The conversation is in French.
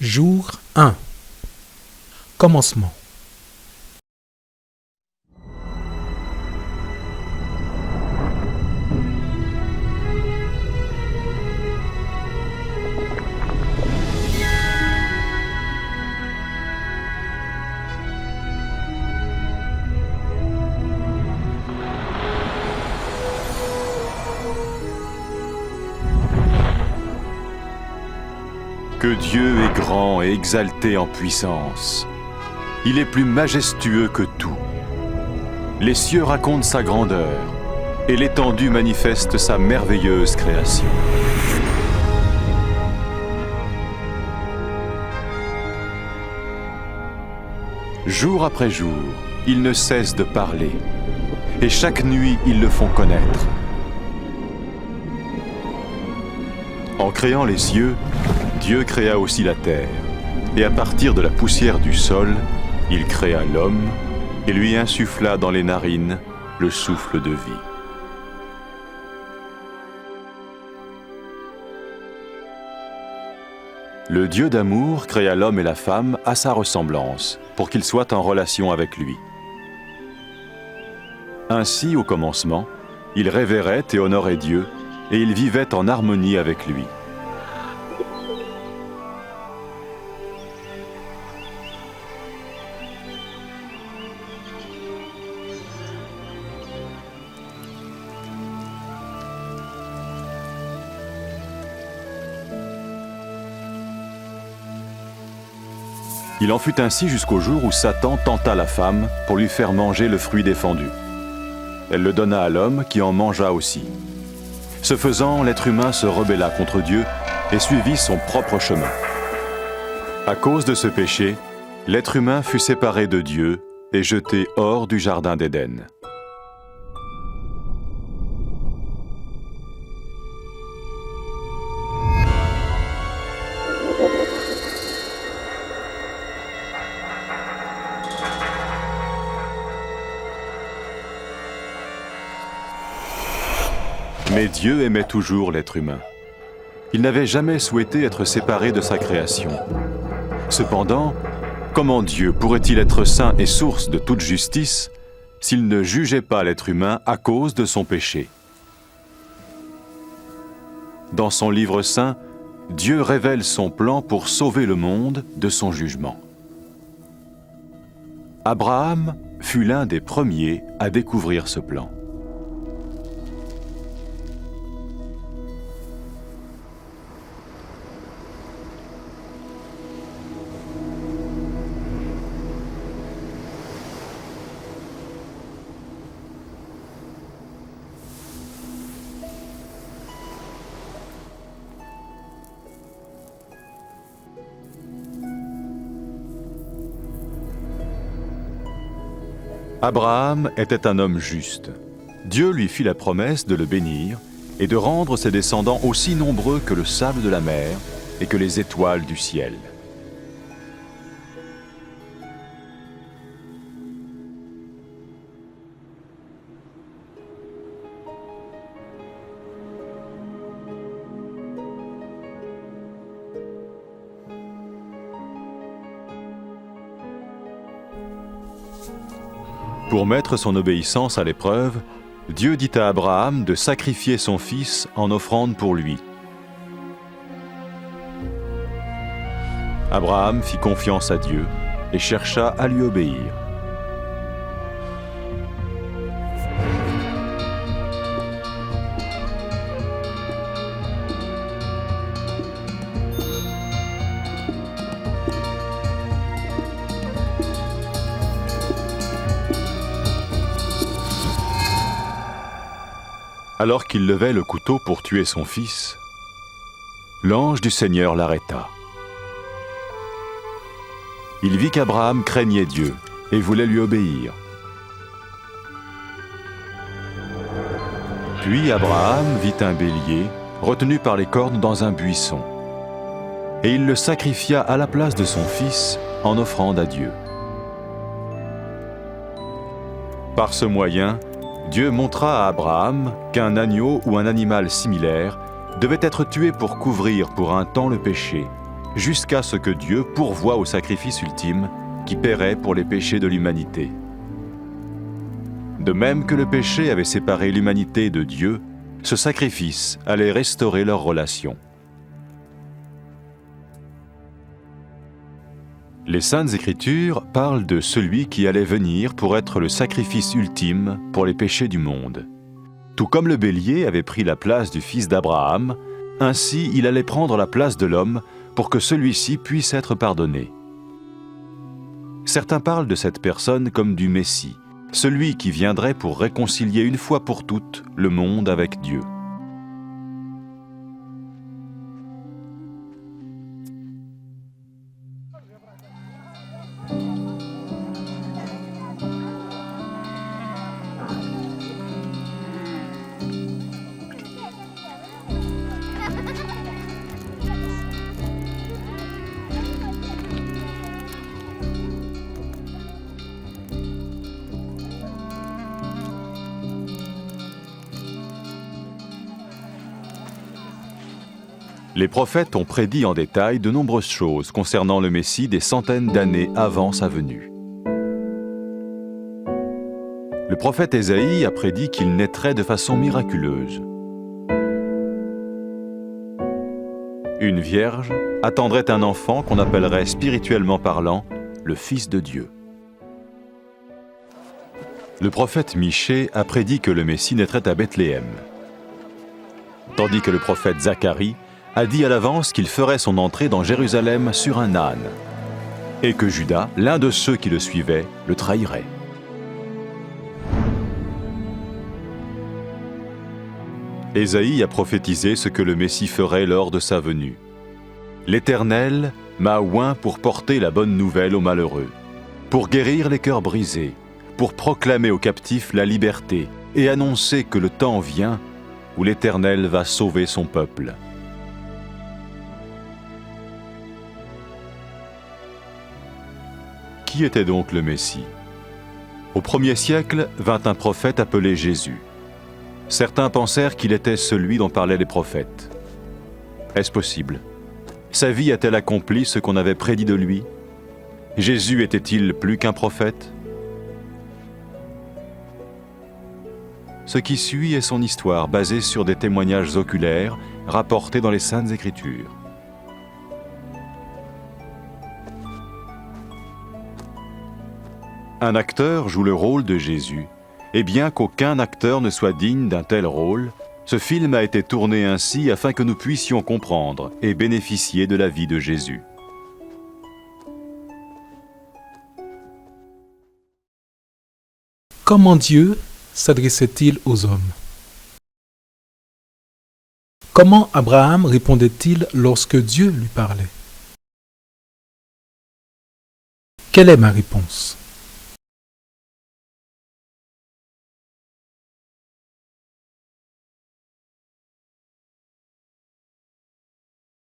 Jour 1. Commencement. Que Dieu est grand et exalté en puissance. Il est plus majestueux que tout. Les cieux racontent sa grandeur, et l'étendue manifeste sa merveilleuse création. Jour après jour, ils ne cessent de parler, et chaque nuit, ils le font connaître. En créant les cieux, Dieu créa aussi la terre, et à partir de la poussière du sol, il créa l'homme et lui insuffla dans les narines le souffle de vie. Le Dieu d'amour créa l'homme et la femme à sa ressemblance, pour qu'ils soient en relation avec lui. Ainsi, au commencement, il révérait et honorait Dieu, et il vivait en harmonie avec lui. Il en fut ainsi jusqu'au jour où Satan tenta la femme pour lui faire manger le fruit défendu. Elle le donna à l'homme qui en mangea aussi. Ce faisant, l'être humain se rebella contre Dieu et suivit son propre chemin. À cause de ce péché, l'être humain fut séparé de Dieu et jeté hors du jardin d'Éden. Mais Dieu aimait toujours l'être humain. Il n'avait jamais souhaité être séparé de sa création. Cependant, comment Dieu pourrait-il être saint et source de toute justice s'il ne jugeait pas l'être humain à cause de son péché? Dans son livre saint, Dieu révèle son plan pour sauver le monde de son jugement. Abraham fut l'un des premiers à découvrir ce plan. Abraham était un homme juste. Dieu lui fit la promesse de le bénir et de rendre ses descendants aussi nombreux que le sable de la mer et que les étoiles du ciel. Pour mettre son obéissance à l'épreuve, Dieu dit à Abraham de sacrifier son fils en offrande pour lui. Abraham fit confiance à Dieu et chercha à lui obéir. Alors qu'il levait le couteau pour tuer son fils, l'ange du Seigneur l'arrêta. Il vit qu'Abraham craignait Dieu et voulait lui obéir. Puis Abraham vit un bélier retenu par les cornes dans un buisson, et il le sacrifia à la place de son fils en offrande à Dieu. Par ce moyen, Dieu montra à Abraham qu'un agneau ou un animal similaire devait être tué pour couvrir pour un temps le péché jusqu'à ce que Dieu pourvoie au sacrifice ultime qui paierait pour les péchés de l'humanité. De même que le péché avait séparé l'humanité de Dieu, ce sacrifice allait restaurer leur relation. Les Saintes Écritures parlent de celui qui allait venir pour être le sacrifice ultime pour les péchés du monde. Tout comme le bélier avait pris la place du fils d'Abraham, ainsi il allait prendre la place de l'homme pour que celui-ci puisse être pardonné. Certains parlent de cette personne comme du Messie, celui qui viendrait pour réconcilier une fois pour toutes le monde avec Dieu. Les prophètes ont prédit en détail de nombreuses choses concernant le Messie des centaines d'années avant sa venue. Le prophète Ésaïe a prédit qu'il naîtrait de façon miraculeuse. Une vierge attendrait un enfant qu'on appellerait spirituellement parlant le Fils de Dieu. Le prophète Michée a prédit que le Messie naîtrait à Bethléem, tandis que le prophète Zacharie a dit à l'avance qu'il ferait son entrée dans Jérusalem sur un âne, et que Judas, l'un de ceux qui le suivaient, le trahirait. Ésaïe a prophétisé ce que le Messie ferait lors de sa venue. « L'Éternel m'a oint pour porter la bonne nouvelle aux malheureux, pour guérir les cœurs brisés, pour proclamer aux captifs la liberté et annoncer que le temps vient où l'Éternel va sauver son peuple. » Qui était donc le Messie? Au 1er siècle vint un prophète appelé Jésus. Certains pensèrent qu'il était celui dont parlaient les prophètes. Est-ce possible? Sa vie a-t-elle accompli ce qu'on avait prédit de lui? Jésus était-il plus qu'un prophète? Ce qui suit est son histoire basée sur des témoignages oculaires rapportés dans les Saintes Écritures. Un acteur joue le rôle de Jésus, et bien qu'aucun acteur ne soit digne d'un tel rôle, ce film a été tourné ainsi afin que nous puissions comprendre et bénéficier de la vie de Jésus. Comment Dieu s'adressait-il aux hommes? Comment Abraham répondait-il lorsque Dieu lui parlait? Quelle est ma réponse?